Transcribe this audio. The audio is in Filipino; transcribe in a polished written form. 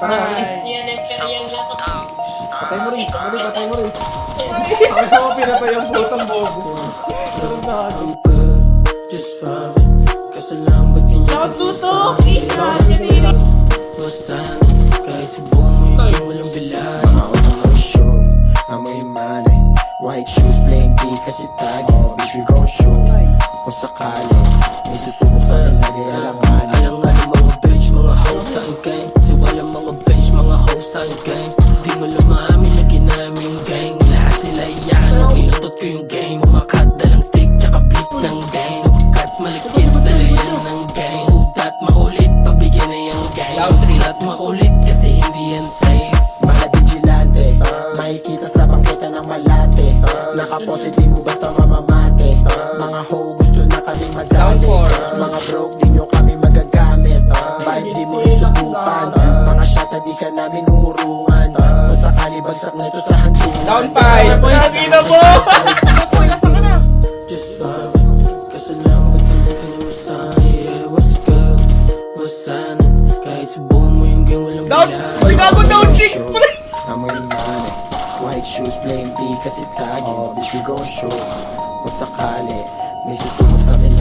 Yan, imperial na to. Patay mo rin. Patay mo rin. Sabi ko pinatay ang botong bobo. Ganun na ako. Just fine. Kaso lang ba't ganyan ka Tutuki ka, kanina. Masan, kahit sa buong mo yung walang bilay. Mga usang show, amoy manay. White shoes, playing D kasi tagi. Bitch, we gon' show. Kung sakali, may susubok sa lagi alangan. Alangan ng mga bitch, mga hoes sa gang. Kasi walang mga bitch, mga hoes sa gang. Di mo lumamin na ginaming gang. Lahat sila yan, ang kinutot ko yung gang. Umakat dalang stick, tsaka bleak ng gang. Ukat malikit, dala yan ng gang. Utat makulit, pabigyan na yung gang. Utat makulit, kasi hindi yan safe. Mga vigilante, makikita sa bangketa ng malate. Nakapose di mo basta mamamate. Mga hoe gusto na kaming madali. Mga broke di nyo kami magagamit. Vibe di mo rin subukan. Mga shata di ka namin umurungan. Kung sakali bagsak na ito sa hantungan. Down 5! Nakina mo! Just fine. Kaso lang ba't ganyan mo sa akin? What's good? What's happening? Kahit sa buong mo yung gang walang Down! bilay. Ay, gago down 6! Amoy manay. White shoes, playing D kasi tagi. Bitch, we gon' show. Kung sakali, may susubok sa amin